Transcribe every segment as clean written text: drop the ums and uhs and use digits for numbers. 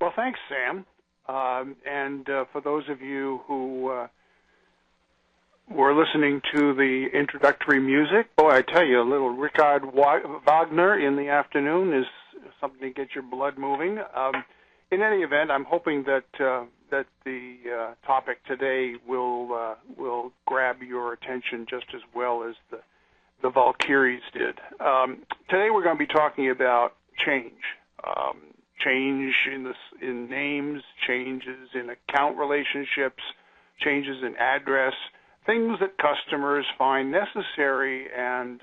Well, thanks, Sam. And for those of you who were listening to the introductory music, boy, I tell you, a little Richard Wagner in the afternoon is something to get your blood moving. In any event, I'm hoping that that the topic today will grab your attention just as well as the Valkyries did. Today we're going to be talking about change. Change in names, changes in account relationships, changes in address, things that customers find necessary, and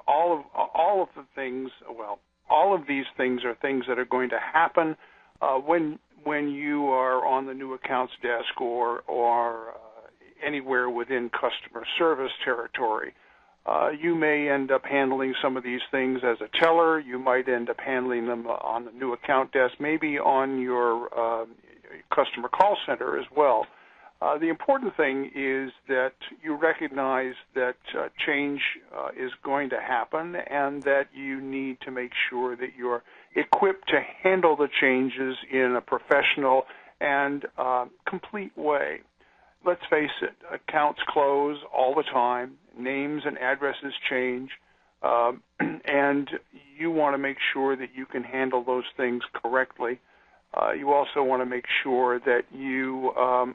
all of the things. Well, all of these things are things that are going to happen when you are on the new accounts desk or anywhere within customer service territory. You may end up handling some of these things as a teller. You might end up handling them on the new account desk, maybe on your customer call center as well. The important thing is that you recognize that change is going to happen and that you need to make sure that you're equipped to handle the changes in a professional and complete way. Let's face it, accounts close all the time, names and addresses change, and you want to make sure that you can handle those things correctly. You also want to make sure that you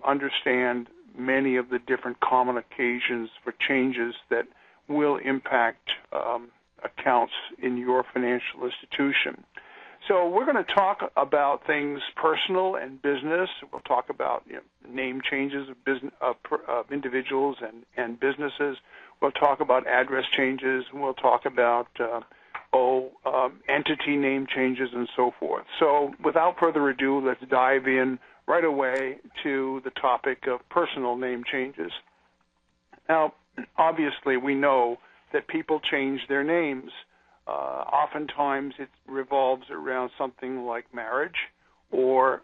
understand many of the different common occasions for changes that will impact accounts in your financial institution. So we're going to talk about things personal and business. We'll talk about name changes of business of individuals and businesses. We'll talk about address changes. We'll talk about entity name changes and so forth. So without further ado, let's dive in right away to the topic of personal name changes. Now, obviously, we know that people change their names. Oftentimes, it revolves around something like marriage or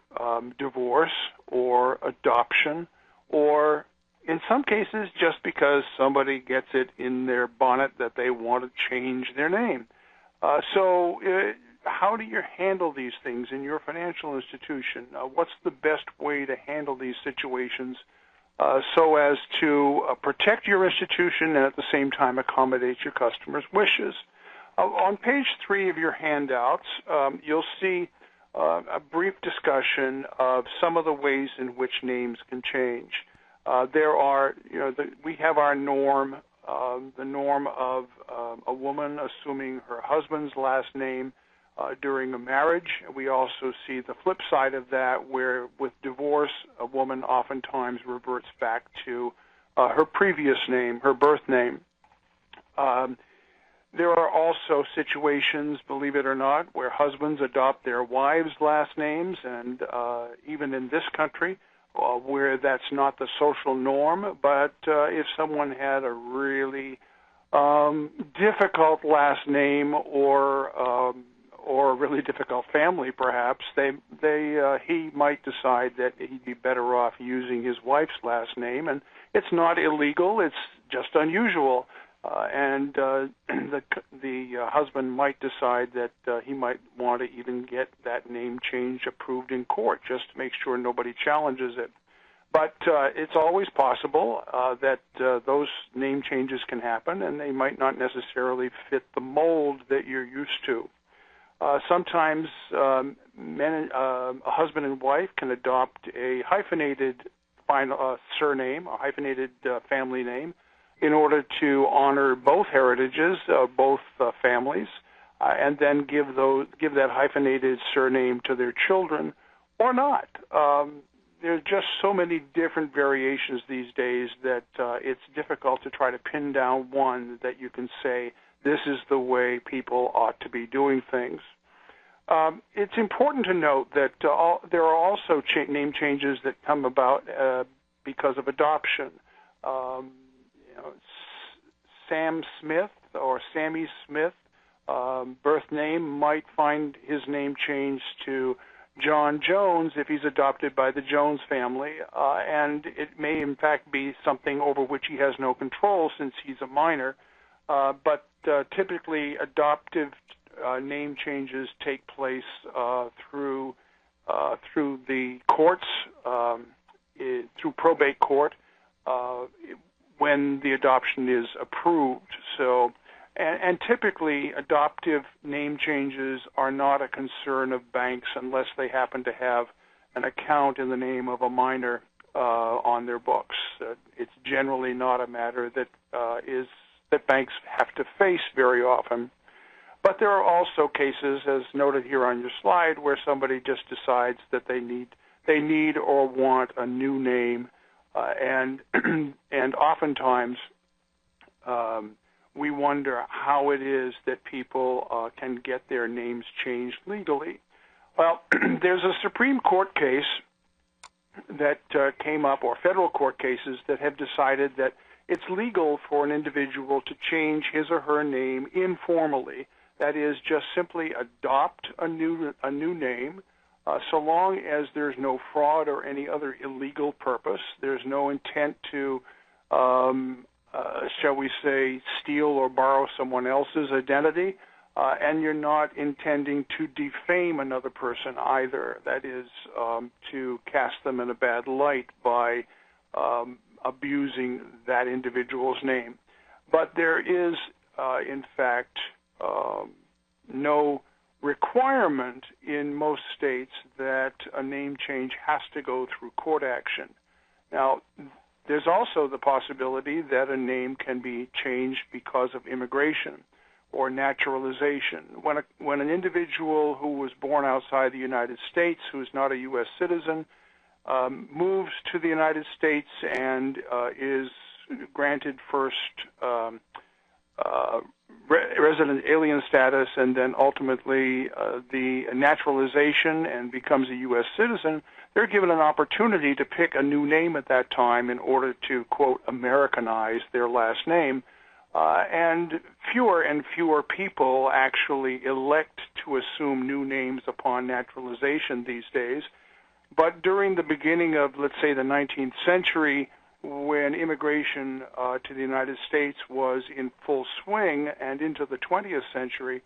divorce or adoption, or in some cases, just because somebody gets it in their bonnet that they want to change their name. So how do you handle these things in your financial institution? What's the best way to handle these situations so as to protect your institution and at the same time accommodate your customers' wishes? On page 3 of your handouts, you'll see a brief discussion of some of the ways in which names can change. There are, we have our norm, the norm of a woman assuming her husband's last name during a marriage. We also see the flip side of that, where with divorce, a woman oftentimes reverts back to her previous name, her birth name. There are also situations, believe it or not, where husbands adopt their wives' last names, and even in this country, where that's not the social norm. But if someone had a really difficult last name or a really difficult family, perhaps, he might decide that he'd be better off using his wife's last name. And it's not illegal; it's just unusual. And the husband might decide that he might want to even get that name change approved in court just to make sure nobody challenges it. But it's always possible that those name changes can happen, and they might not necessarily fit the mold that you're used to. Sometimes a husband and wife can adopt a hyphenated surname, a hyphenated family name, in order to honor both heritages of both families, and then give that hyphenated surname to their children, or not. There are just so many different variations these days that it's difficult to try to pin down one that you can say, this is the way people ought to be doing things. It's important to note that there are also name changes that come about because of adoption. Sam Smith or Sammy Smith, birth name, might find his name changed to John Jones if he's adopted by the Jones family, and it may in fact be something over which he has no control since he's a minor, but typically adoptive name changes take place through through the courts, through probate court, when the adoption is approved. So, and typically adoptive name changes are not a concern of banks unless they happen to have an account in the name of a minor on their books. It's generally not a matter that banks have to face very often. But there are also cases, as noted here on your slide, where somebody just decides that they need or want a new name, and and oftentimes we wonder how it is that people can get their names changed legally. Well, there's a Supreme Court case that came up, or federal court cases that have decided that it's legal for an individual to change his or her name informally. That is, just simply adopt a new name, so long as there's no fraud or any other illegal purpose. There's no intent to, shall we say, steal or borrow someone else's identity, and you're not intending to defame another person either. That is, to cast them in a bad light by abusing that individual's name. But there is, in fact, no requirement in most states that a name change has to go through court action. Now, there's also the possibility that a name can be changed because of immigration or naturalization. When an individual who was born outside the United States, who is not a U.S. citizen, moves to the United States and is granted first resident alien status and then ultimately the naturalization and becomes a U.S. citizen, they're given an opportunity to pick a new name at that time in order to, quote, Americanize their last name. And fewer and fewer people actually elect to assume new names upon naturalization these days. But during the beginning of, let's say, the 19th century, when immigration to the United States was in full swing and into the 20th century,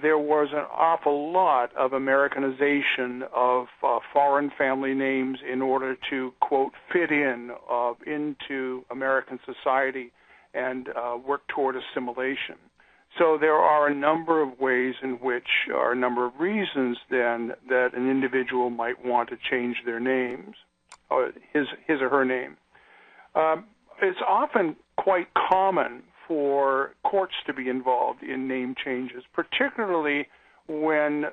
there was an awful lot of Americanization of foreign family names in order to, quote, fit into American society and work toward assimilation. So there are a number of ways in which, or a number of reasons then, that an individual might want to change their names, or his or her name. It's often quite common for courts to be involved in name changes, particularly when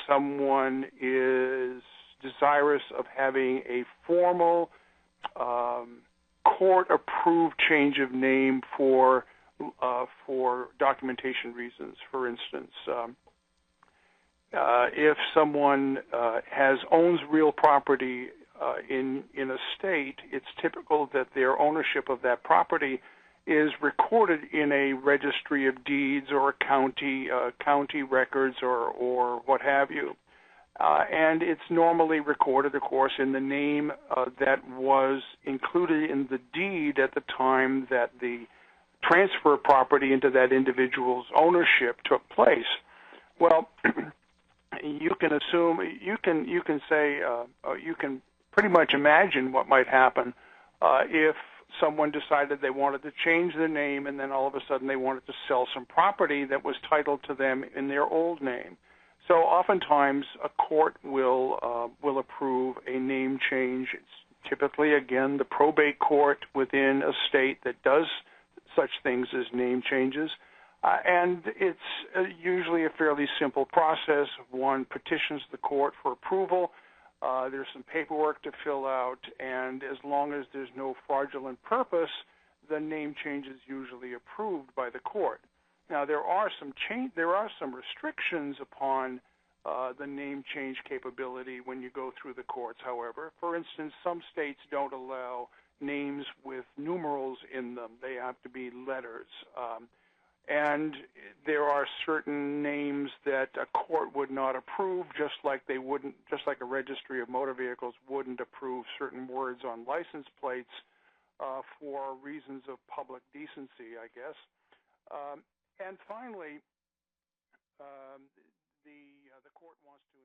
someone is desirous of having a formal court-approved change of name for documentation reasons. For instance, if someone owns real property in a state, it's typical that their ownership of that property is recorded in a registry of deeds or county records or what have you. And it's normally recorded, of course, in the name that was included in the deed at the time that the transfer of property into that individual's ownership took place. Well, you can assume, you can say, you can pretty much imagine what might happen if someone decided they wanted to change their name and then all of a sudden they wanted to sell some property that was titled to them in their old name. So oftentimes a court will approve a name change. It's typically, again, the probate court within a state that does such things as name changes. And it's usually a fairly simple process. One petitions the court for approval. There's some paperwork to fill out, and as long as there's no fraudulent purpose, the name change is usually approved by the court. Now, there are some restrictions upon the name change capability when you go through the courts, however. For instance, some states don't allow names with numerals in them. They have to be letters. And there are certain names that a court would not approve, just like a registry of motor vehicles wouldn't approve certain words on license plates for reasons of public decency, I guess. And finally, the court wants to